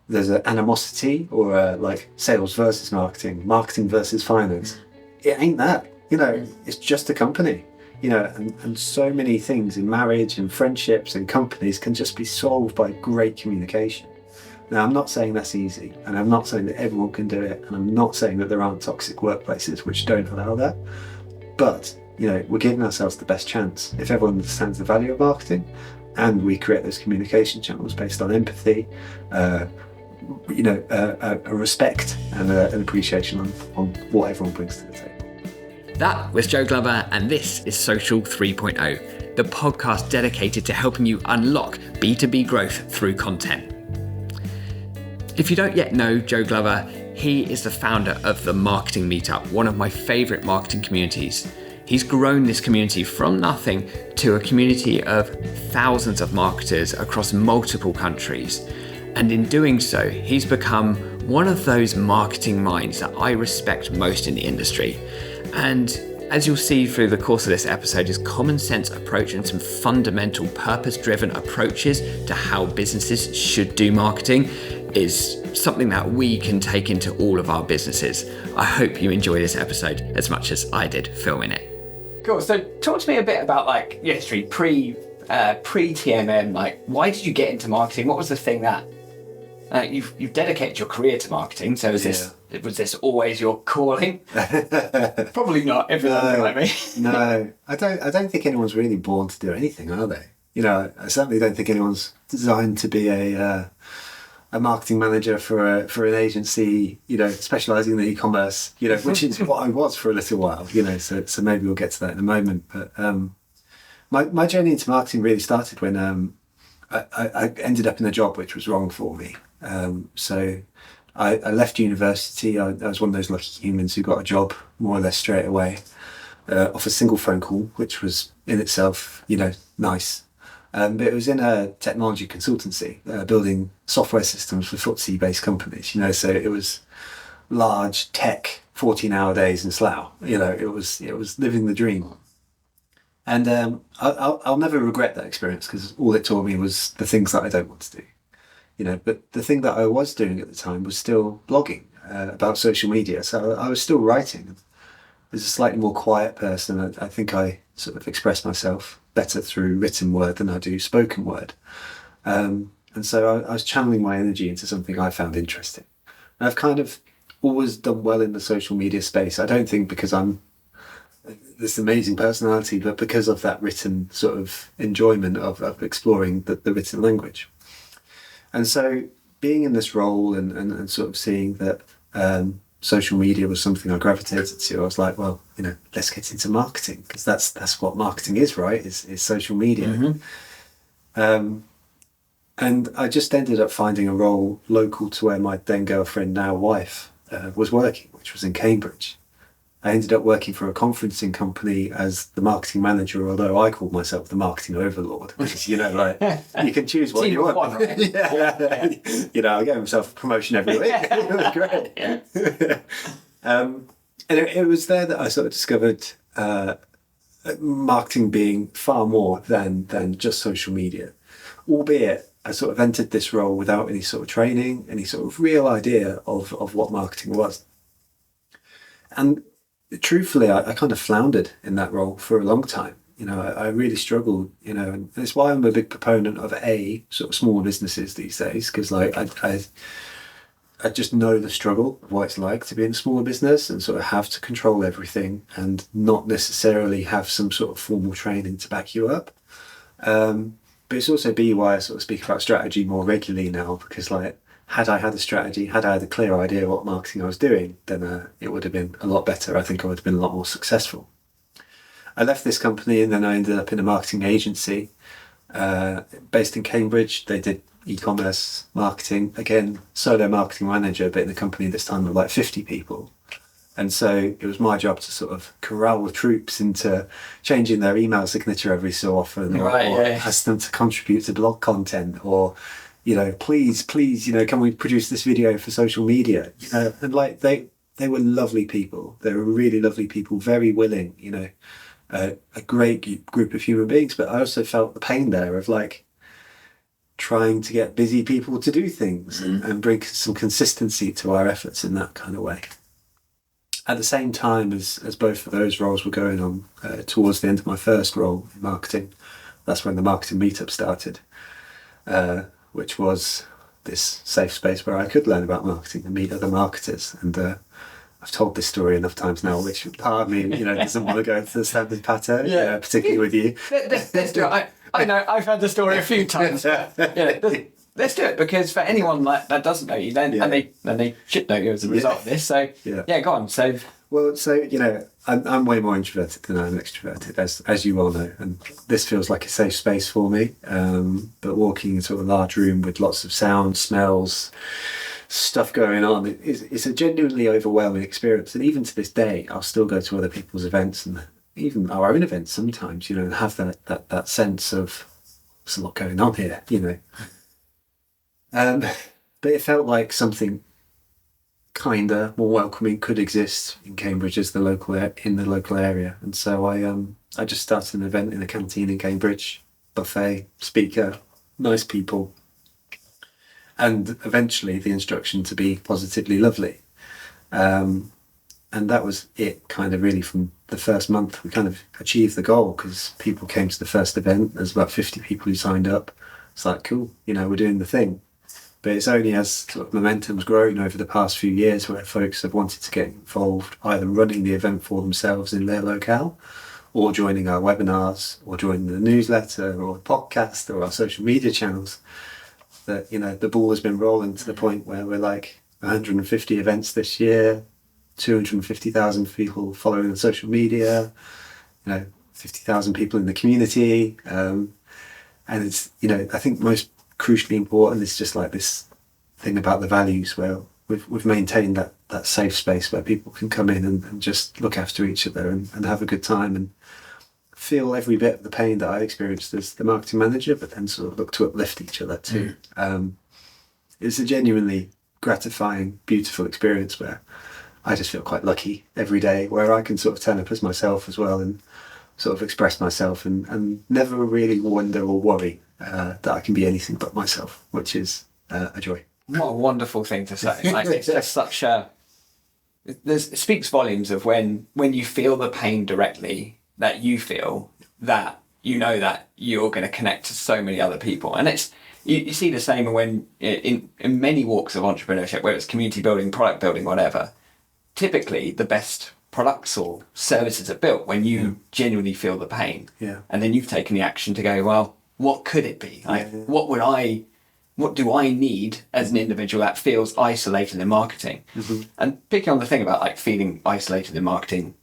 there's an animosity or like sales versus marketing, marketing versus finance. It ain't that. It's just a company. And so many things in marriage and friendships and companies can just be solved by great communication. Now, I'm not saying that's easy, and I'm not saying that everyone can do it, and I'm not saying that there aren't toxic workplaces which don't allow that. But, we're giving ourselves the best chance if everyone understands the value of marketing and we create those communication channels based on empathy, a respect and an appreciation on what everyone brings to the table. That was Joe Glover, and this is Social 3.0, the podcast dedicated to helping you unlock B2B growth through content. If you don't yet know Joe Glover, he is the founder of the Marketing Meetup, one of my favourite marketing communities. He's grown this community from nothing to a community of thousands of marketers across multiple countries. And in doing so, he's become one of those marketing minds that I respect most in the industry. And as you'll see through the course of this episode, his common sense approach and some fundamental purpose-driven approaches to how businesses should do marketing is something that we can take into all of our businesses. I hope you enjoy this episode as much as I did filming it. Cool. So talk to me a bit about like your history pre-TMM. Like, why did you get into marketing? What was the thing that you've dedicated your career to marketing? So was this always your calling? Probably not. Everyone like me. No, I don't think anyone's really born to do anything, are they? I certainly don't think anyone's designed to be a marketing manager for an agency, specialising in e-commerce, which is what I was for a little while, so maybe we'll get to that in a moment. But my journey into marketing really started when I ended up in a job which was wrong for me. So I left university. I was one of those lucky humans who got a job more or less straight away, off a single phone call, which was in itself, nice. But it was in a technology consultancy, building software systems for FTSE-based companies, so it was large tech, 14-hour days in Slough. It was living the dream. And I'll never regret that experience because all it taught me was the things that I don't want to do. But the thing that I was doing at the time was still blogging about social media. So I was still writing. As a slightly more quiet person, I think I sort of express myself better through written word than I do spoken word. And so I was channeling my energy into something I found interesting. And I've kind of always done well in the social media space. I don't think because I'm this amazing personality, but because of that written sort of enjoyment of exploring the written language. And so being in this role and sort of seeing that social media was something I gravitated to, I was like, well, let's get into marketing because that's what marketing is, right? Is social media. Mm-hmm. And I just ended up finding a role local to where my then girlfriend, now wife, was working, which was in Cambridge. I ended up working for a conferencing company as the marketing manager, although I called myself the marketing overlord. Because, you can choose what you want. One, right? Yeah. I gave myself a promotion every week. It was great. Yeah. And it was there that I sort of discovered marketing being far more than just social media. Albeit, I sort of entered this role without any sort of training, any sort of real idea of what marketing was. And truthfully, I kind of floundered in that role for a long time. I really struggled, and it's why I'm a big proponent of sort of small businesses these days, because I just know the struggle of what it's like to be in a smaller business and sort of have to control everything and not necessarily have some sort of formal training to back you up. But it's also why I sort of speak about strategy more regularly now, because had I had a strategy, had I had a clear idea what marketing I was doing, then it would have been a lot better. I think I would have been a lot more successful. I left this company and then I ended up in a marketing agency based in Cambridge. They did e-commerce marketing, again, solo marketing manager, but in a company this time of like 50 people. And so it was my job to sort of corral the troops into changing their email signature every so often, or ask them to contribute to blog content, or please, can we produce this video for social media? And they were lovely people. They were really lovely people, very willing, a great group of human beings. But I also felt the pain there of trying to get busy people to do things and bring some consistency to our efforts in that kind of way. At the same time as both of those roles were going on, towards the end of my first role in marketing, that's when the Marketing Meetup started, which was this safe space where I could learn about marketing and meet other marketers. And I've told this story enough times now, which part of me, doesn't want to go into the standard pattern, particularly with you. Let's do it. I know, I've heard the story a few times. Let's do it, because for anyone that doesn't know you, then and they should know you as a result of this. So go on. So I'm way more introverted than I'm extroverted, as you all know, and this feels like a safe space for me. But walking into a large room with lots of sound, smells, stuff going on, it's a genuinely overwhelming experience. And even to this day, I'll still go to other people's events and even our own events sometimes, and have that sense of there's a lot going on here, But it felt like something kinder, more welcoming could exist in Cambridge as in the local area. And so I just started an event in a canteen in Cambridge, buffet, speaker, nice people, and eventually the instruction to be positively lovely. And that was it, kind of really. From the first month, we kind of achieved the goal because people came to the first event. There's about 50 people who signed up. It's like, cool, we're doing the thing. But it's only as sort of momentum's grown over the past few years where folks have wanted to get involved, either running the event for themselves in their locale, or joining our webinars, or joining the newsletter, or podcast, or our social media channels, that, the ball has been rolling to the point where we're like 150 events this year, 250,000 people following on social media, 50,000 people in the community. And it's, I think most crucially important is just like this thing about the values, where we've maintained that safe space where people can come in and just look after each other and have a good time and feel every bit of the pain that I experienced as the marketing manager, but then sort of look to uplift each other too. It's a genuinely gratifying, beautiful experience where I just feel quite lucky every day, where I can sort of turn up as myself as well and sort of express myself and never really wonder or worry that I can be anything but myself, which is a joy. What a wonderful thing to say. Like, it's just such a... it speaks volumes of when you feel the pain directly that you feel, that that you're going to connect to so many other people. And it's you see the same when in many walks of entrepreneurship, whether it's community building, product building, whatever, typically the best products or services are built when you genuinely feel the pain. Yeah. And then you've taken the action to go, well, what could it be? Like, what do I need as an individual that feels isolated in marketing? Mm-hmm. And picking on the thing about like feeling isolated in marketing,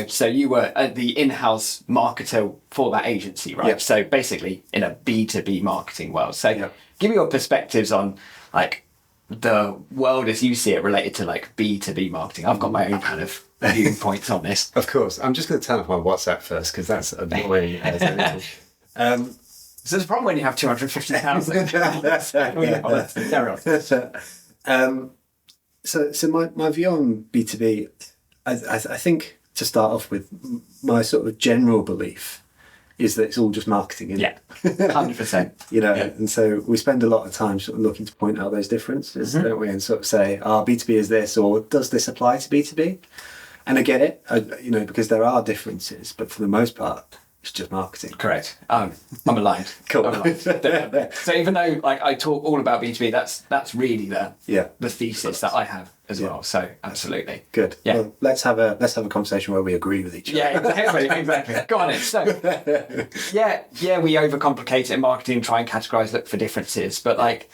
so you were the in-house marketer for that agency, right? Yeah. So basically in a B2B marketing world. So give me your perspectives on like the world as you see it related to like B2B marketing. I've got my own kind of viewpoints on this. Of course. I'm just going to turn off my WhatsApp first because that's annoying as anything. So there's a problem when you have 250,000. So my view on B2B, I think to start off with, my sort of general belief is that it's all just marketing, isn't it? 100%. And so we spend a lot of time sort of looking to point out those differences, don't we? And sort of say, B2B is this, or does this apply to B2B? And I get it, because there are differences, but for the most part, it's just marketing. Correct. I'm aligned. Cool. I'm aligned. So even though like I talk all about B2B, that's really the thesis that I have as well. So absolutely. Good. Yeah. Well, let's have a conversation where we agree with each other. Yeah, exactly. Go on then. So we overcomplicate it in marketing, try and categorize, look for differences, but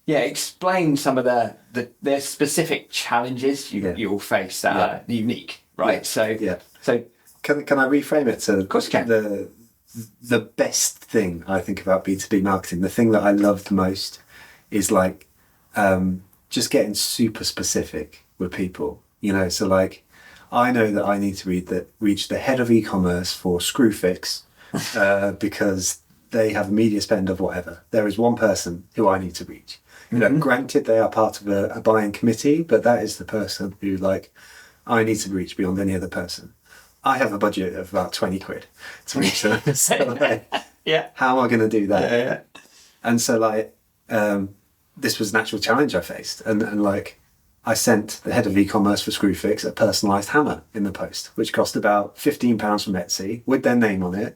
explain some of the specific challenges you'll face that are unique, right? Yeah. So Can I reframe it to, of course you can. The best thing I think about B2B marketing, the thing that I love the most is just getting super specific with people, so like I know that I need to reach the head of e-commerce for Screwfix because they have a media spend of whatever. There is one person who I need to reach. Granted they are part of a buying committee, but that is the person who I need to reach beyond any other person. I have a budget of about 20 quid to reach them. So how am I going to do that? And so like, this was an actual challenge I faced. And like, I sent the head of e-commerce for Screwfix a personalised hammer in the post, which cost about £15 from Etsy with their name on it.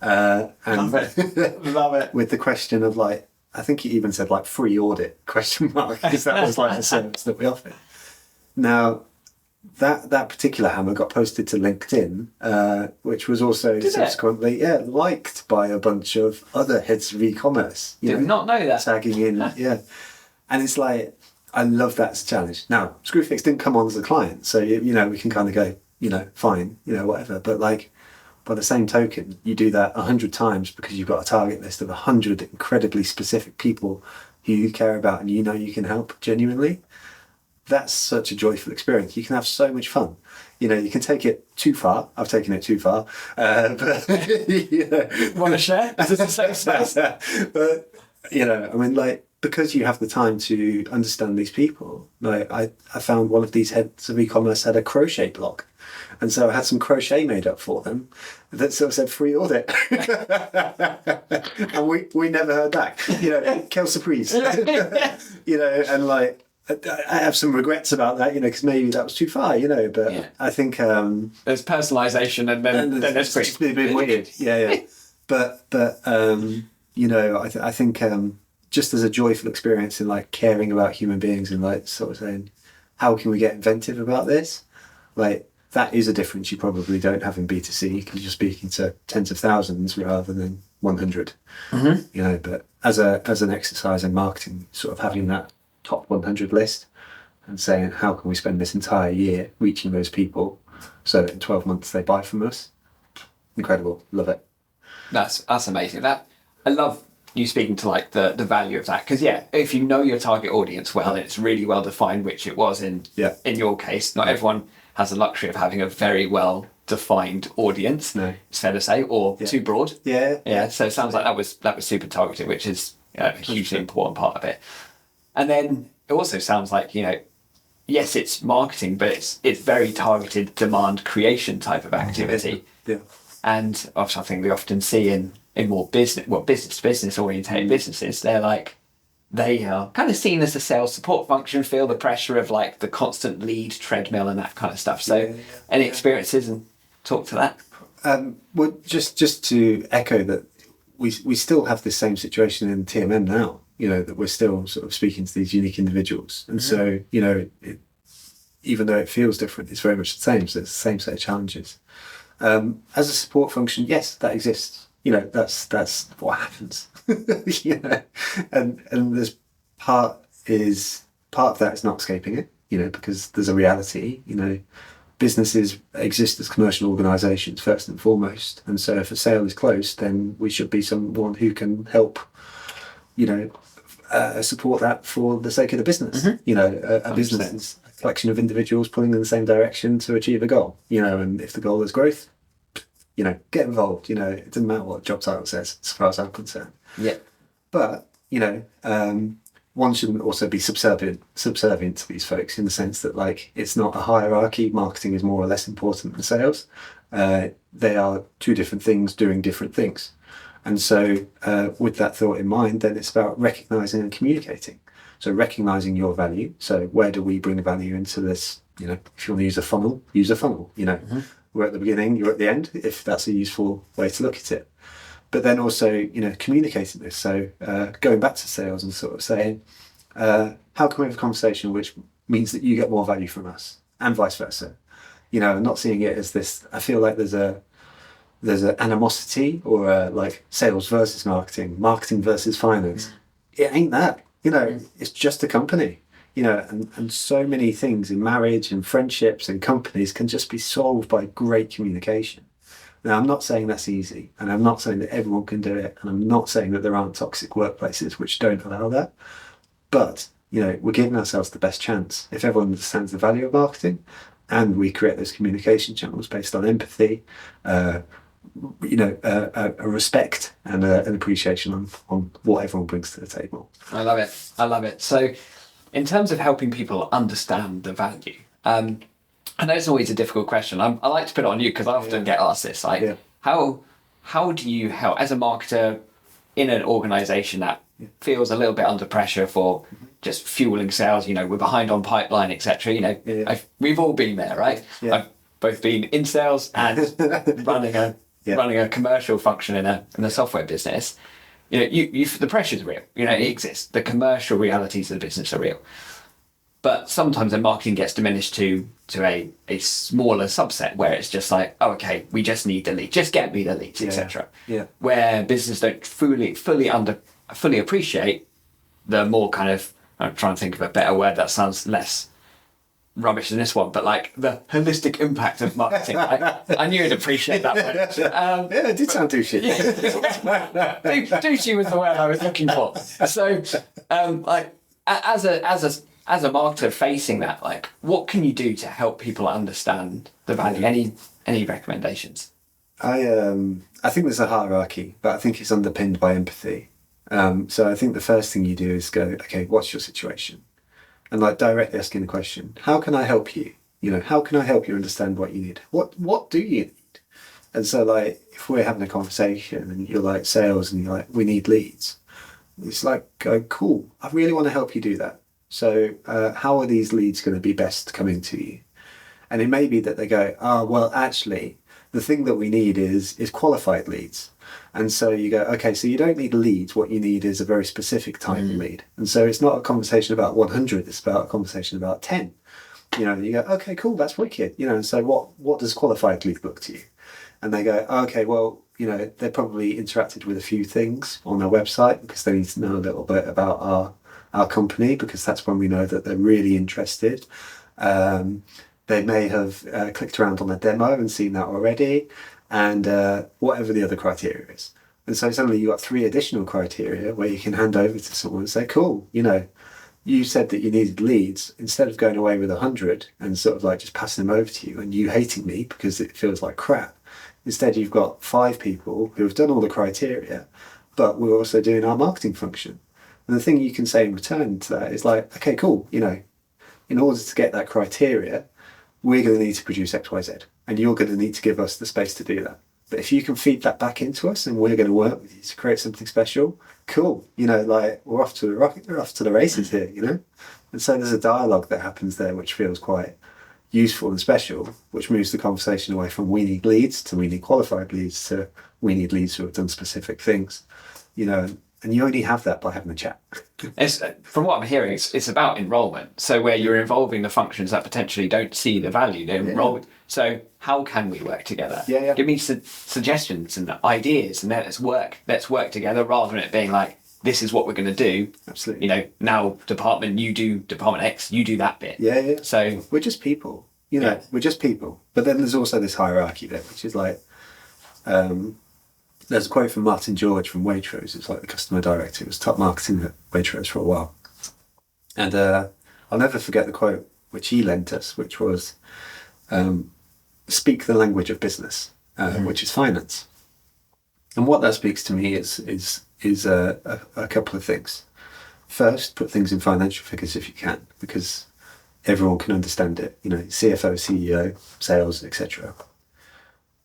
And Love it. with the question of like, I think he even said like free audit question mark, because that was like a service that we offered. Now, that particular hammer got posted to LinkedIn, which was also subsequently liked by a bunch of other heads of e-commerce. Did not know that. Tagging in, and it's like, I love that as a challenge. Now, Screwfix didn't come on as a client, so we can kind of go, fine, whatever. But like, by the same token, you do that 100 times because you've got a target list of 100 incredibly specific people who you care about and you can help genuinely. That's such a joyful experience. You can have so much fun. You can take it too far. I've taken it too far. But Want to share? But I mean, like, because you have the time to understand these people, like I found one of these heads of e-commerce had a crochet blog. And so I had some crochet made up for them that sort of said free audit. And we never heard back. Quelle surprise. And like, I have some regrets about that, because maybe that was too far, but I think... there's personalisation and then there's free. It's a bit weird, yeah. But I think just as a joyful experience in like caring about human beings and like sort of saying, how can we get inventive about this? Like, that is a difference you probably don't have in B2C because you're speaking to tens of thousands rather than 100. Mm-hmm. But as an exercise in marketing, sort of having that top 100 list and saying, how can we spend this entire year reaching those people so that in 12 months they buy from us? Incredible. Love it. That's amazing. That I love you speaking to like the value of that, because if you know your target audience well, it's really well defined, which it was in your case. Not everyone has the luxury of having a very well defined audience. No, it's fair to say, or too broad. Yeah. So it sounds like that was super targeted, which is a hugely important part of it. And then it also sounds like yes, it's marketing, but it's very targeted demand creation type of activity. Yeah. And obviously, I think we often see in more business to business orientated businesses, they are kind of seen as a sales support function, feel the pressure of like the constant lead treadmill and that kind of stuff. So any experiences, and talk to that? Well, just to echo that, we still have this same situation in TMM now, that we're still sort of speaking to these unique individuals. And so, even though it feels different, it's very much the same. So it's the same set of challenges. As a support function, yes, that exists. That's what happens. And there's part of that is not escaping it, because there's a reality, businesses exist as commercial organisations first and foremost. And so if a sale is closed, then we should be someone who can help, support that for the sake of the business. A business is a collection of individuals pulling in the same direction to achieve a goal, and if the goal is growth, get involved. It doesn't matter what job title says, as far as I'm concerned. Yeah. But, one shouldn't also be subservient to these folks in the sense that, like, it's not a hierarchy. Marketing is more or less important than sales. They are two different things doing different things. And so with that thought in mind, then it's about recognising and communicating. So recognising your value. So where do we bring value into this? If you want to use a funnel, use a funnel. We're at the beginning, you're at the end, if that's a useful way to look at it. But then also, communicating this. So going back to sales and sort of saying, how can we have a conversation which means that you get more value from us, and vice versa. Not seeing it as this. I feel like there's an animosity or like sales versus marketing versus finance. It ain't that. It's just a company. And so many things in marriage and friendships and companies can just be solved by great communication. Now, I'm not saying that's easy, and I'm not saying that everyone can do it, and I'm not saying that there aren't toxic workplaces which don't allow that. But, we're giving ourselves the best chance if everyone understands the value of marketing and we create those communication channels based on empathy, a respect and an appreciation on what everyone brings to the table. I love it. So in terms of helping people understand the value, I know it's always a difficult question. I like to put it on you because I often get asked this. How do you help as a marketer in an organisation that feels a little bit under pressure for just fueling sales, we're behind on pipeline, etc. We've all been there, right? Yeah. I've both been in sales and running a commercial function in a software business. The pressure's real. It exists. The commercial realities of the business are real. But sometimes the marketing gets diminished to a smaller subset where it's just like, oh, okay, we just need the lead, just get me the leads, etc. Yeah. Where business don't fully appreciate the more kind of, I'm trying to think of a better word that sounds less rubbish than this one, but like the holistic impact of marketing. I knew you'd appreciate that word. Yeah, it did sound douchey. Douchey was the word I was looking for. So, as a marketer facing that, like, what can you do to help people understand the value? Any recommendations? I think there's a hierarchy, but I think it's underpinned by empathy. So I think the first thing you do is go, okay, what's your situation? And like directly asking the question, how can I help you? How can I help you understand what you need? What do you need? And so like, if we're having a conversation and you're like sales and you're like, we need leads. It's like, cool, I really want to help you do that. So how are these leads going to be best coming to you? And it may be that they go, well, actually, the thing that we need is qualified leads. And so you go, okay, so you don't need leads. What you need is a very specific type of lead. And so it's not a conversation about 100. It's about a conversation about 10. And you go, okay, cool, that's wicked. And so what does qualified lead look to you? And they go, okay, well, they probably interacted with a few things on our website because they need to know a little bit about our company, because that's when we know that they're really interested. They may have clicked around on a demo and seen that already, and whatever the other criteria is. And so suddenly you've got 3 additional criteria where you can hand over to someone and say, cool, you said that you needed leads. Instead of going away with 100 and sort of like just passing them over to you and you hating me because it feels like crap, instead you've got 5 people who have done all the criteria, but we're also doing our marketing function. And the thing you can say in return to that is like, okay, cool, in order to get that criteria, we're going to need to produce X, Y, Z, and you're going to need to give us the space to do that. But if you can feed that back into us and we're going to work with you to create something special, cool. Like we're off to the races here, And so there's a dialogue that happens there which feels quite useful and special, which moves the conversation away from we need leads to we need qualified leads to we need leads who have done specific things, and you only have that by having a chat. From what I'm hearing, it's about enrollment. So where you're involving the functions that potentially don't see the value, they're enrolled. So how can we work together? Yeah. Give me suggestions and ideas, and let's work together, rather than it being like, this is what we're going to do. Absolutely. Now department, you do department X, you do that bit. Yeah. So we're just people. We're just people. But then there's also this hierarchy bit, which is like, there's a quote from Martin George from Waitrose. It's like the customer director. He was top marketing at Waitrose for a while. And I'll never forget the quote which he lent us, which was, speak the language of business, which is finance. And what that speaks to me is a couple of things. First, put things in financial figures if you can, because everyone can understand it. CFO, CEO, sales, etc.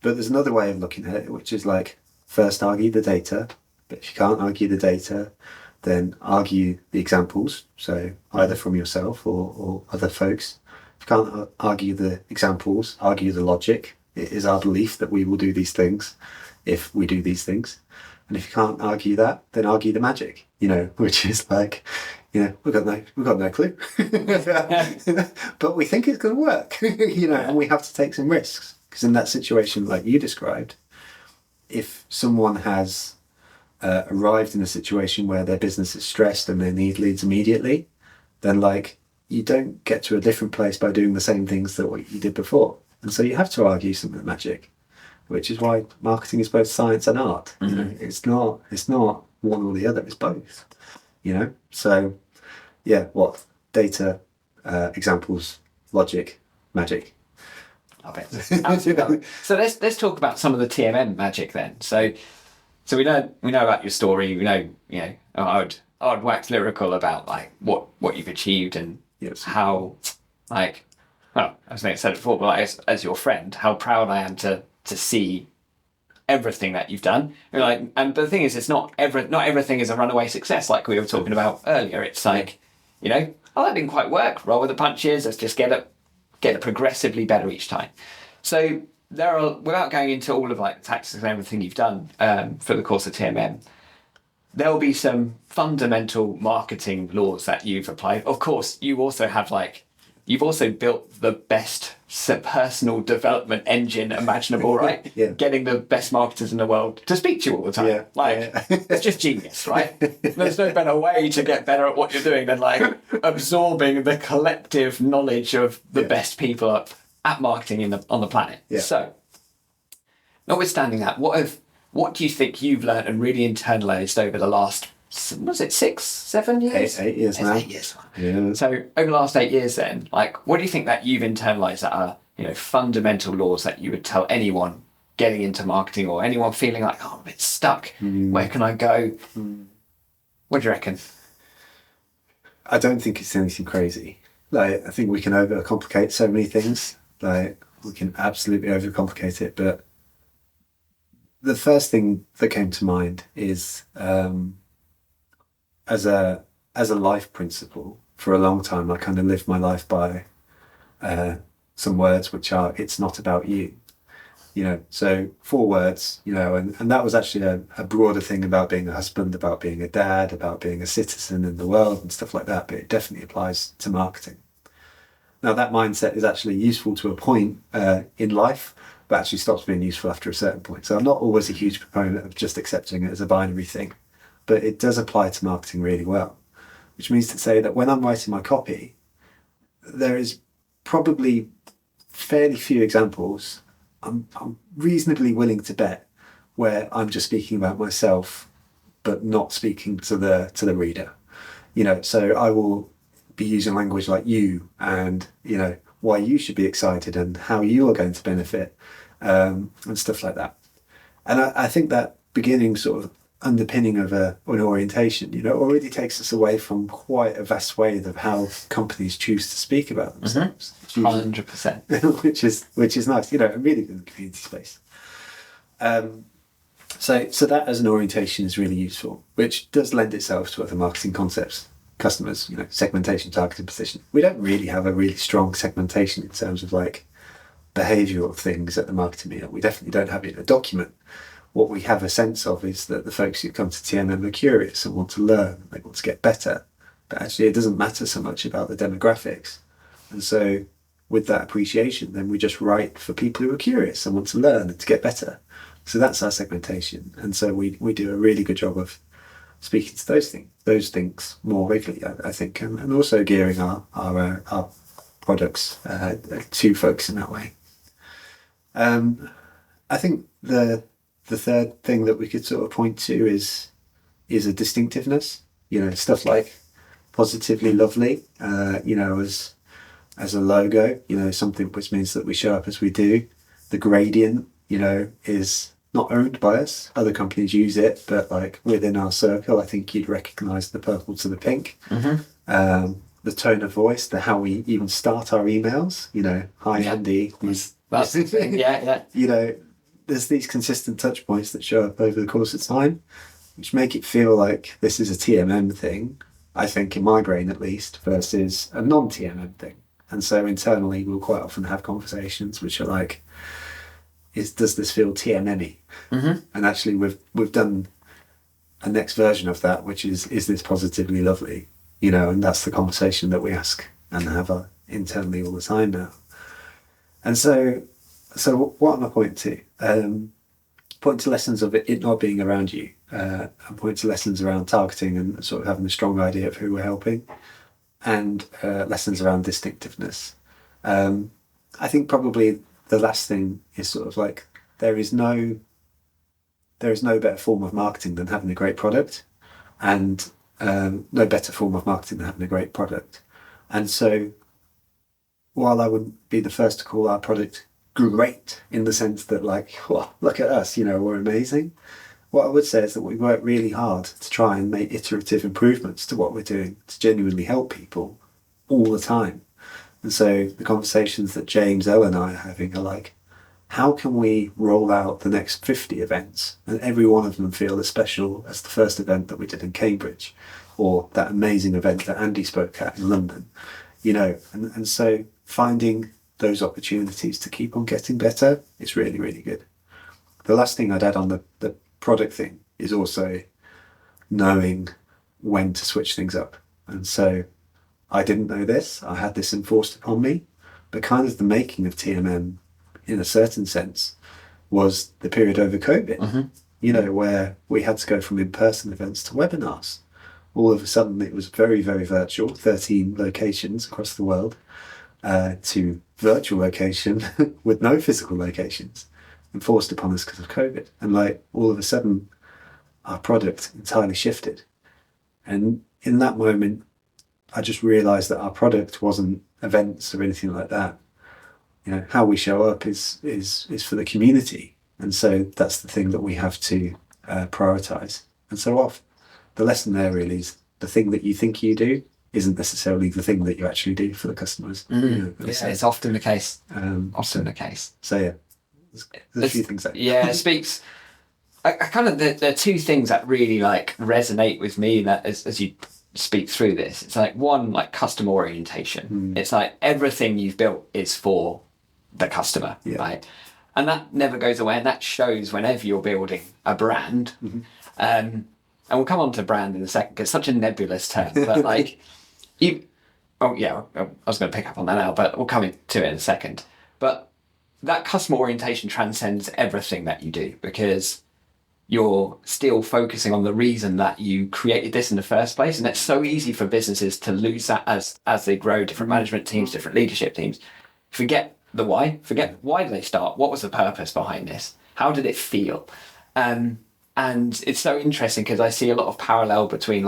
But there's another way of looking at it, which is like, first argue the data, but if you can't argue the data, then argue the examples. So either from yourself or other folks. If you can't argue the examples, argue the logic. It is our belief that we will do these things if we do these things. And if you can't argue that, then argue the magic, which is like, we've got no clue. But we think it's going to work, and we have to take some risks. Because in that situation, like you described, if someone has arrived in a situation where their business is stressed and they need leads immediately, then like you don't get to a different place by doing the same things that what you did before. And so you have to argue some of the magic, which is why marketing is both science and art. It's not one or the other, it's both. So data, examples, logic, magic. Love it. Absolutely. So let's talk about some of the TMM magic then. So we know about your story. We know I would wax lyrical about like what you've achieved and how like, well, I think I said it before, but like, as your friend, how proud I am to see everything that you've done. You're like, and but the thing is, it's not everything is a runaway success like we were talking about earlier. It's like, oh, that didn't quite work. Roll with the punches. Let's just get it progressively better each time. So there are, without going into all of like the tactics and everything you've done for the course of TMM, there will be some fundamental marketing laws that you've applied. Of course, you also have you've also built the best personal development engine imaginable, right? Yeah. Getting the best marketers in the world to speak to you all the time. Yeah. It's just genius, right? There's no better way to get better at what you're doing than absorbing the collective knowledge of the best people at marketing on the planet. Yeah. So, notwithstanding that, what do you think you've learned and really internalized over the last, was it 6, 7 years? 8 years now. 8 years. Yeah. So over the last 8 years then, what do you think that you've internalized that are, fundamental laws that you would tell anyone getting into marketing or anyone feeling like, oh, I'm a bit stuck. Where can I go? What do you reckon? I don't think it's anything crazy. I think we can overcomplicate so many things. We can absolutely overcomplicate it, but the first thing that came to mind is as a life principle. For a long time, I kind of lived my life by some words which are, it's not about you. So 4 words, and that was actually a broader thing about being a husband, about being a dad, about being a citizen in the world and stuff like that, but it definitely applies to marketing. Now that mindset is actually useful to a point in life, but actually stops being useful after a certain point. So I'm not always a huge proponent of just accepting it as a binary thing, but it does apply to marketing really well, which means to say that when I'm writing my copy, there is probably fairly few examples I'm reasonably willing to bet where I'm just speaking about myself, but not speaking to the reader. So I will be using language like you and, why you should be excited and how you are going to benefit and stuff like that. And I think that beginning sort of underpinning of an orientation, already takes us away from quite a vast swathe of how companies choose to speak about themselves. 100%. which is nice, really in the community space. So that as an orientation is really useful, which does lend itself to other marketing concepts. Customers, segmentation, targeting, position. We don't really have a really strong segmentation in terms of behavioural things at the Marketing Meetup. We definitely don't have it in a document. What we have a sense of is that the folks who come to TMM are curious and want to learn, they want to get better. But actually it doesn't matter so much about the demographics. And so with that appreciation, then we just write for people who are curious and want to learn and to get better. So that's our segmentation. And so we do a really good job of speaking to those things more regularly, I think, and also gearing our products to folks in that way. I think the third thing that we could sort of point to is a distinctiveness. Stuff like positively lovely. As a logo. Something which means that we show up as we do. The gradient. Is not owned by us. Other companies use it, but within our circle, I think you'd recognise the purple to the pink. Mm-hmm. The tone of voice, how we even start our emails. Hi Andy. That's the thing. Yeah. There's these consistent touch points that show up over the course of time, which make it feel like this is a TMM thing. I think in my brain at least, versus a non-TMM thing. And so internally, we'll quite often have conversations which are does this feel TMM-y? Mm-hmm. And actually we've done a next version of that, which is this positively lovely? And that's the conversation that we ask and have internally all the time now. And so what am I pointing to? Point to lessons of it not being around you, and point to lessons around targeting and sort of having a strong idea of who we're helping, and lessons around distinctiveness. I think probably the last thing is sort of there is no better form of marketing than having a great product, and no better form of marketing than having a great product. And so while I wouldn't be the first to call our product great in the sense that look at us, we're amazing, what I would say is that we work really hard to try and make iterative improvements to what we're doing to genuinely help people all the time. And so the conversations that James, Elle and I are having are how can we roll out the next 50 events and every one of them feel as special as the first event that we did in Cambridge, or that amazing event that Andy spoke at in London, and so finding those opportunities to keep on getting better is really, really good. The last thing I'd add on the product thing is also knowing when to switch things up. And so I didn't know this, I had this enforced upon me, but kind of the making of TMM in a certain sense was the period over COVID, where we had to go from in-person events to webinars. All of a sudden it was very, very virtual, 13 locations across the world, to virtual location with no physical locations, enforced upon us because of COVID. And all of a sudden our product entirely shifted. And in that moment, I just realised that our product wasn't events or anything like that. How we show up is for the community. And so that's the thing that we have to prioritise. And so the lesson there really is the thing that you think you do isn't necessarily the thing that you actually do for the customers. It's often the case. So yeah, there's a few things that... Yeah, it speaks... I kind of... There are two things that really resonate with me that as you speak through this. It's one, customer orientation. It's everything you've built is for the customer, right? And that never goes away, and that shows whenever you're building a brand. And we'll come on to brand in a second because it's such a nebulous term, but I was going to pick up on that now, but we'll come to it in a second. But that customer orientation transcends everything that you do, because you're still focusing on the reason that you created this in the first place. And it's so easy for businesses to lose that as they grow, different management teams, different leadership teams. Forget the why, forget why did they start? What was the purpose behind this? How did it feel? And it's so interesting because I see a lot of parallel between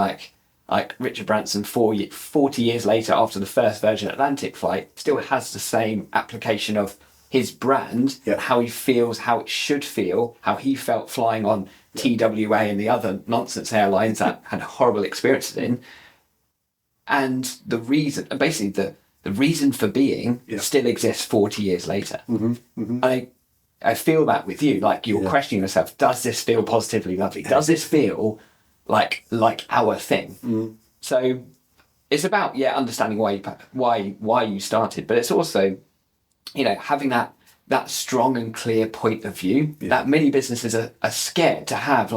Richard Branson 40 years later after the first Virgin Atlantic flight still has the same application of his brand, how he feels, how it should feel, how he felt flying on TWA and the other nonsense airlines that had horrible experiences in. And the reason, basically the reason for being still exists 40 years later. I feel that with you, you're questioning yourself, does this feel positively lovely? Does this feel like our thing? So it's about, understanding why you started, but it's also, having that strong and clear point of view that many businesses are scared to have,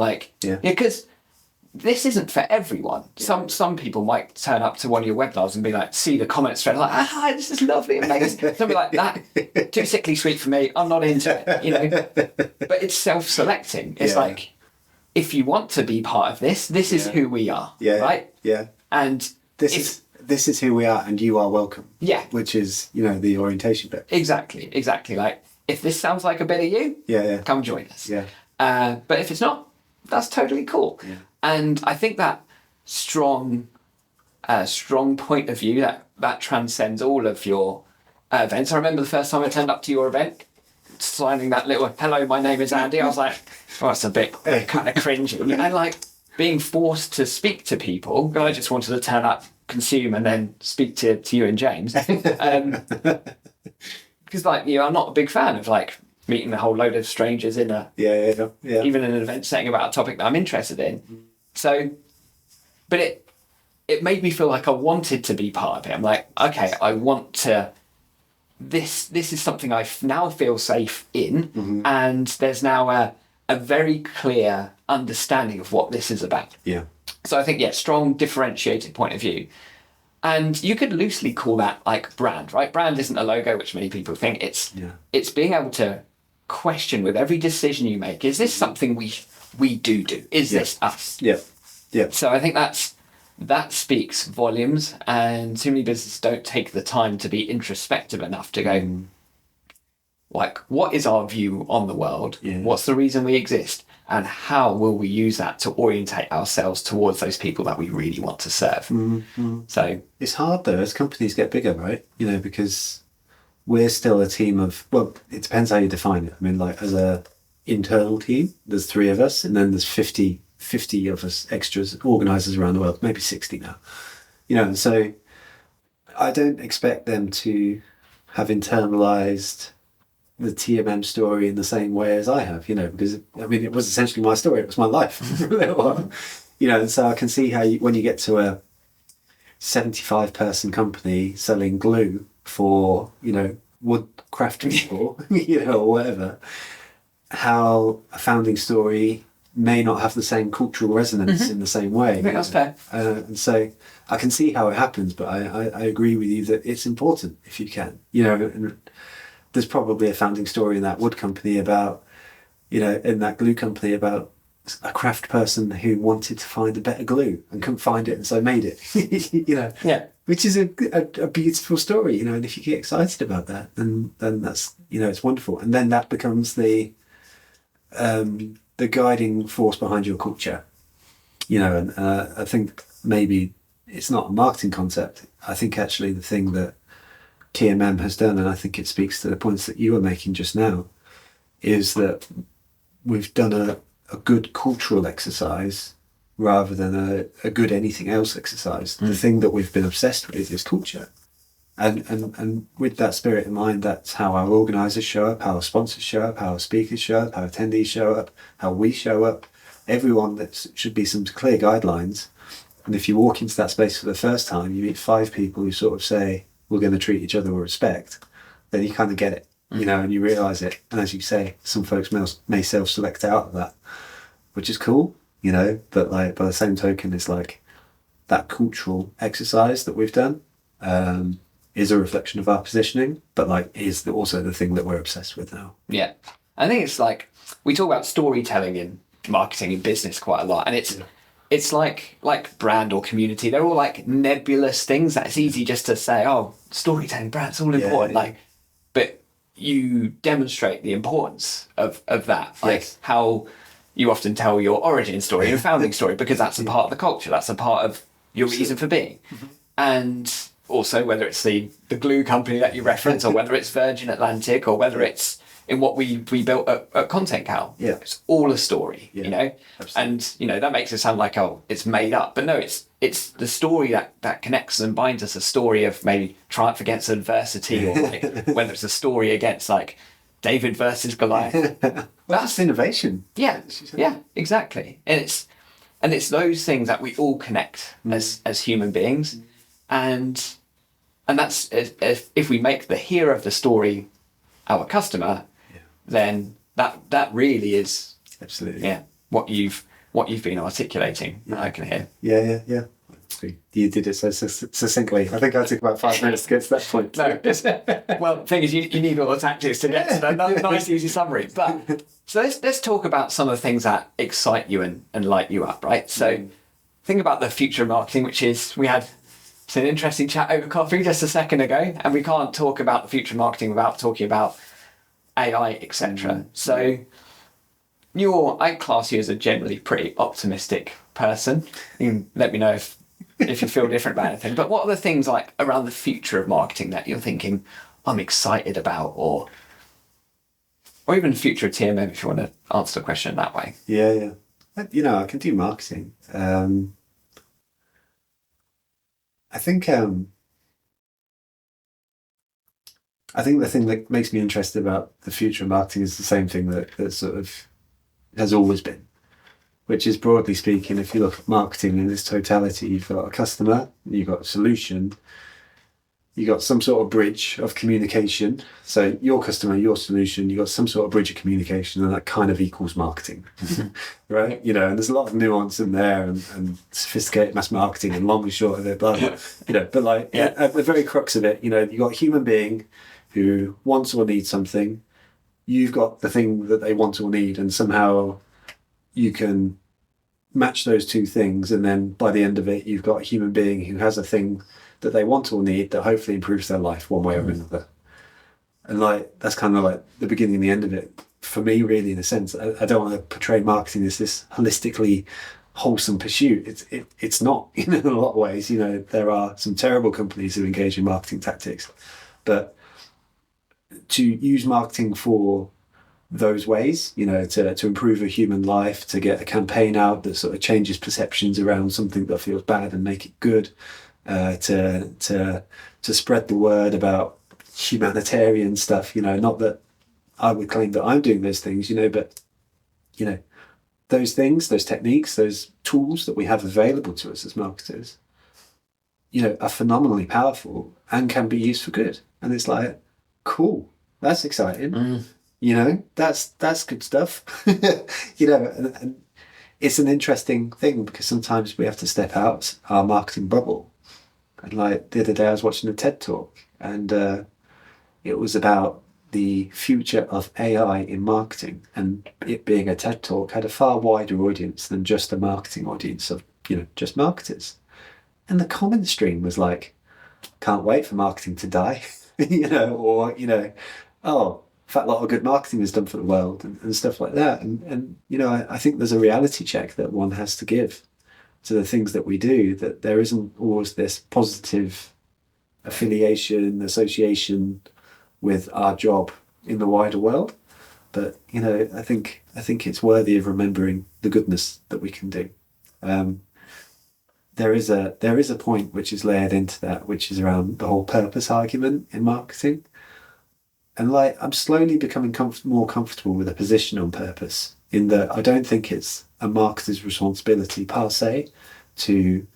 because this isn't for everyone. Some people might turn up to one of your webinars and be see the comments thread, this is lovely, amazing. Something like that, too sickly sweet for me, I'm not into it, but it's self-selecting. It's if you want to be part of this is who we are, right? And this is who we are, and you are welcome. Which is, the orientation bit. Exactly. If this sounds like a bit of you, come join us. But if it's not, that's totally cool. And I think that strong point of view that transcends all of your events. I remember the first time I turned up to your event, signing that little "Hello, my name is Andy." I was like, "Oh, it's a bit kind of cringy," and being forced to speak to people. I just wanted to turn up, consume, and then speak to you and James. Because I'm not a big fan of meeting a whole load of strangers in even in an event setting about a topic that I'm interested in. So, but it made me feel like I wanted to be part of it. I'm okay, I want to. This is something I now feel safe in, and there's now a very clear understanding of what this is about. So I think strong differentiated point of view. And you could loosely call that brand, right? Brand isn't a logo, which many people think. It's being able to question with every decision you make, is this something we do? Is this us? So I think that speaks volumes, and too many businesses don't take the time to be introspective enough to go, what is our view on the world? What's the reason we exist? And how will we use that to orientate ourselves towards those people that we really want to serve? So it's hard though, as companies get bigger, right? Because we're still a team of, it depends how you define it. As a internal team, there's 3 of us, and then there's 50 of us extras, organisers around the world, maybe 60 now. And so I don't expect them to have internalised the TMM story in the same way as I have, because I mean, it was essentially my story. It was my life for a little while, and so I can see how when you get to a 75-person company selling glue for, wood craft people, or whatever, how a founding story may not have the same cultural resonance in the same way. I think that's fair. And so I can see how it happens, but I agree with you that it's important if you can. And there's probably a founding story in that wood company about, in that glue company about a craft person who wanted to find a better glue and couldn't find it and so made it, Yeah. Which is a beautiful story, and if you get excited about that, then that's, it's wonderful. And then that becomes the guiding force behind your culture, and I think maybe it's not a marketing concept. I think actually the thing that TMM has done, and I think it speaks to the points that you were making just now, is that we've done a good cultural exercise rather than a good anything else exercise. The thing that we've been obsessed with is culture. And with that spirit in mind, that's how our organisers show up, how our sponsors show up, how our speakers show up, how attendees show up, how we show up. Everyone, that should be some clear guidelines. And if you walk into that space for the first time, you meet 5 people who sort of say, we're going to treat each other with respect, then you kind of get it, and you realise it. And as you say, some folks may self-select out of that, which is cool, but like by the same token, it's like that cultural exercise that we've done is a reflection of our positioning, but like is also the thing that we're obsessed with now. Yeah. I think it's like, we talk about storytelling in marketing and business quite a lot, and it's like brand or community. They're all like nebulous things that it's easy just to say, oh, storytelling, brand's all important. Yeah. Like, but you demonstrate the importance of that. Like how you often tell your origin story, your founding story, because that's a part of the culture. That's a part of your reason for being. And also whether it's the glue company that you reference, or whether it's Virgin Atlantic, or whether it's in what we built at Content Cal. Yeah. It's all a story, Absolutely. And, that makes it sound like, oh, it's made up. But no, it's the story that connects and binds us, a story of maybe triumph against adversity, or like, whether it's a story against like David versus Goliath. That's innovation. Yeah, exactly. And it's those things that we all connect as human beings. And that's, if we make the hero of the story our customer, then that really is absolutely what you've been articulating. I can hear. Yeah. You did it so succinctly. I think I took about 5 minutes to get to that point. No, well, the thing is, you need all the tactics to get to that nice, easy summary. But so let's talk about some of the things that excite you and light you up, right? So think about the future of marketing, which is, we had an interesting chat over coffee just a second ago, and we can't talk about the future of marketing without talking about AI, etc. So I class you as a generally pretty optimistic person. You can let me know if you feel different about anything. But what are the things like around the future of marketing that you're thinking, I'm excited about, or even the future of TMM, if you want to answer the question that way? Yeah. I can do marketing. I think the thing that makes me interested about the future of marketing is the same thing that sort of has always been, which is, broadly speaking, if you look at marketing in its totality, you've got a customer, you've got a solution, you've got some sort of bridge of communication. So your customer, your solution, you've got some sort of bridge of communication, and that kind of equals marketing, right? And there's a lot of nuance in there, and sophisticated mass marketing, and long and short of it, blah, blah. But like at the very crux of it, you've got a human being who wants or needs something. You've got the thing that they want or need, and somehow you can match those two things, and then by the end of it, you've got a human being who has a thing that they want or need that hopefully improves their life one way or another. And like, that's kind of like the beginning and the end of it for me, really, in a sense. I don't want to portray marketing as this holistically wholesome pursuit. It's not, in a lot of ways. There are some terrible companies who engage in marketing tactics, but to use marketing for those ways, to improve a human life, to get a campaign out that sort of changes perceptions around something that feels bad and make it good, to spread the word about humanitarian stuff, not that I would claim that I'm doing those things, but those things, those techniques, those tools that we have available to us as marketers, are phenomenally powerful and can be used for good. And it's like, cool, that's exciting. That's good stuff. And it's an interesting thing because sometimes we have to step out our marketing bubble. And like the other day I was watching a TED talk, and it was about the future of AI in marketing, and it being a TED talk had a far wider audience than just a marketing audience of, just marketers. And the comment stream was like, can't wait for marketing to die, oh, in fact, a lot of good marketing is done for the world and stuff like that. And I think there's a reality check that one has to give to the things that we do, that there isn't always this positive affiliation, association with our job in the wider world. But, I think it's worthy of remembering the goodness that we can do. There is a point which is layered into that, which is around the whole purpose argument in marketing. And like, I'm slowly becoming more comfortable with a position on purpose, in that I don't think it's a marketer's responsibility per se to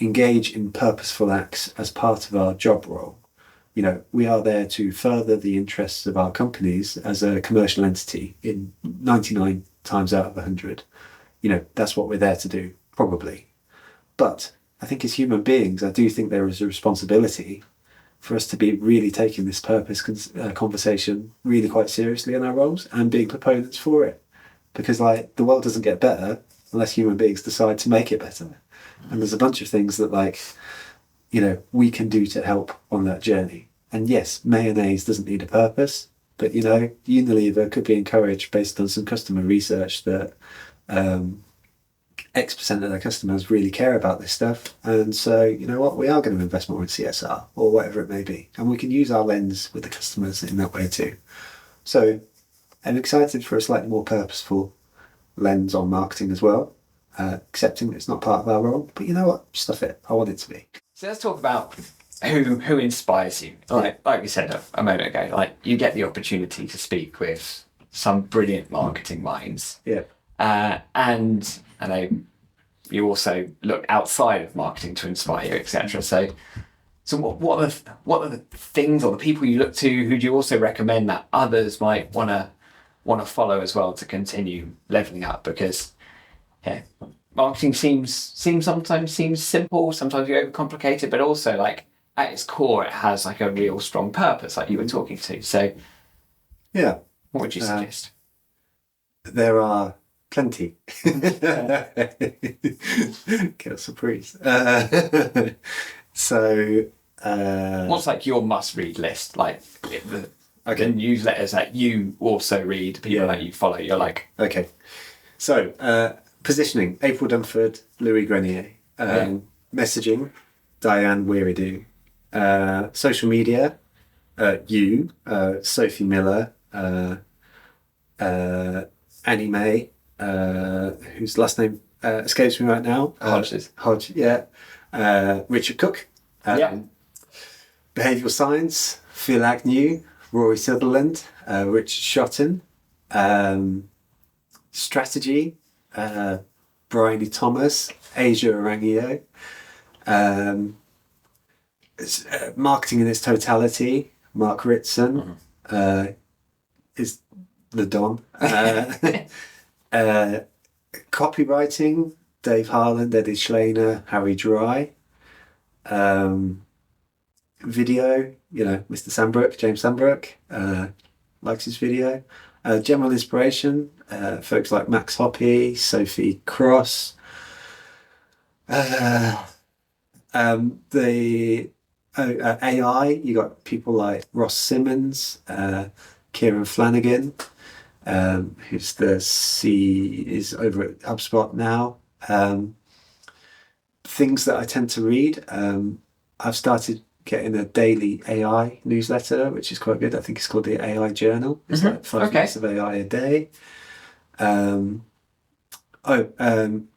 engage in purposeful acts as part of our job role. We are there to further the interests of our companies as a commercial entity in 99 times out of 100. That's what we're there to do, probably. But I think as human beings, I do think there is a responsibility for us to be really taking this purpose conversation really quite seriously in our roles and being proponents for it. Because like, the world doesn't get better unless human beings decide to make it better. And there's a bunch of things that we can do to help on that journey. And yes, mayonnaise doesn't need a purpose, but Unilever could be encouraged based on some customer research that X% of their customers really care about this stuff. And so, we are going to invest more in CSR or whatever it may be. And we can use our lens with the customers in that way too. So I'm excited for a slightly more purposeful lens on marketing as well, accepting that it's not part of our role. But you know what? Stuff it. I want it to be. So let's talk about who inspires you. Like we said a moment ago, like you get the opportunity to speak with some brilliant marketing minds. Yeah. And I know you also look outside of marketing to inspire you, etc. So what are the things or the people you look to who do you also recommend that others might want to follow as well to continue leveling up? Because marketing sometimes seems simple, sometimes you overcomplicate it, but also like at its core it has like a real strong purpose, like you were talking to. So yeah, what would you suggest? There are plenty. Get a surprise. So what's like your must-read list? Like the newsletters that you also read, people that you follow. You're like, okay. So positioning: April Dunford, Louis Grenier. Messaging: Diane Weiridu. Social media: Sophie Miller, Annie May, whose last name escapes me right now. Hodge, yeah. Richard Cook. Behavioural science: Phil Agnew, Rory Sutherland, Richard Shotton. Strategy: Bryony Thomas, Asia Arangio. Marketing in its totality: Mark Ritson, is the Don. Copywriting: Dave Harland, Eddie Schleiner, Harry Dry. Video, Mr. Sandbrook, James Sandbrook, likes his video. General inspiration: folks like Max Hoppy, Sophie Cross. AI, you got people like Ross Simmons, Kieran Flanagan, who's is over at HubSpot now. Things that I tend to read. I've started getting a daily AI newsletter, which is quite good. I think it's called the AI Journal. It's like 5 minutes of AI a day. Derek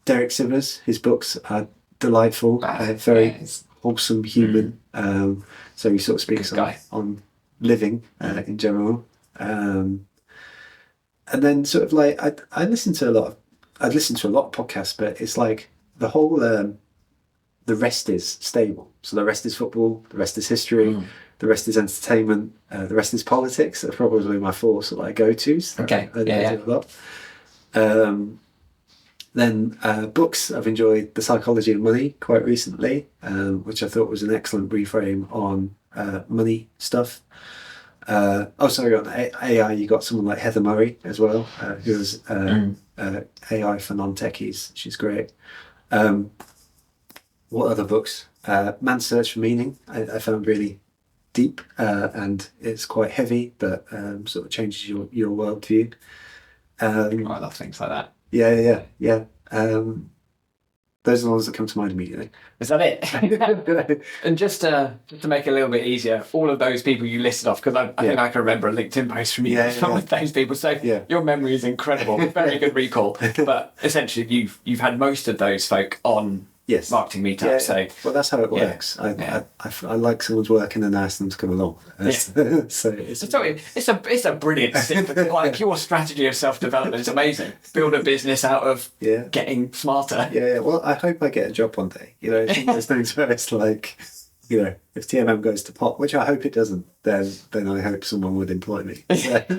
Sivers, his books are delightful. Very wholesome human. So he sort of speaks on living in general. And then sort of like I'd listened to a lot of podcasts, but it's like the whole the rest is stable. So the rest is football, the rest is history, the rest is entertainment, the rest is politics. Are probably my four sort of like go-tos. Okay. I do a lot. Then books. I've enjoyed The Psychology of Money quite recently, which I thought was an excellent reframe on money stuff. On AI, you got someone like Heather Murray as well, who's AI for non-techies. She's great. What other books? Man's Search for Meaning, I found really deep, and it's quite heavy, but sort of changes your worldview. I love things like that. Yeah. Those are the ones that come to mind immediately. Is that it? And just to make it a little bit easier, all of those people you listed off, because I think I can remember a LinkedIn post from you with those people. So your memory is incredible. Very good recall. But essentially, you've had most of those folk on Marketing Meetup. Yeah. So well, that's how it works. I like someone's work and then I ask them to come along. So it's a brilliant thing. Like your strategy of self-development is amazing. Build a business out of getting smarter. Yeah. Well, I hope I get a job one day. You know, it's one of those things where it's like, you know, if TMM goes to pot, which I hope it doesn't, then I hope someone would employ me.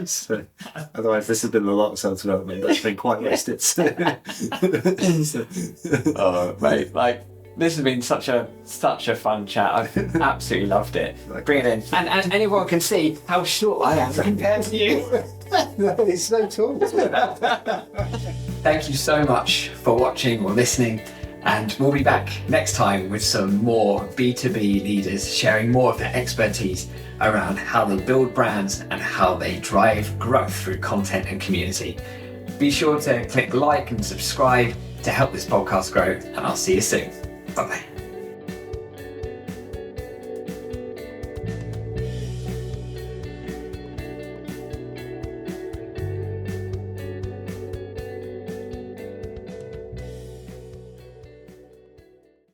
So, otherwise, this has been a lot of self-development that's been quite wasted. Oh, mate, like this has been such a fun chat. I've absolutely loved it. Bring it in, and anyone can see how short I am compared to you. It's so tall. Thank you so much for watching or listening. And we'll be back next time with some more B2B leaders sharing more of their expertise around how they build brands and how they drive growth through content and community. Be sure to click like and subscribe to help this podcast grow, and I'll see you soon. Bye-bye.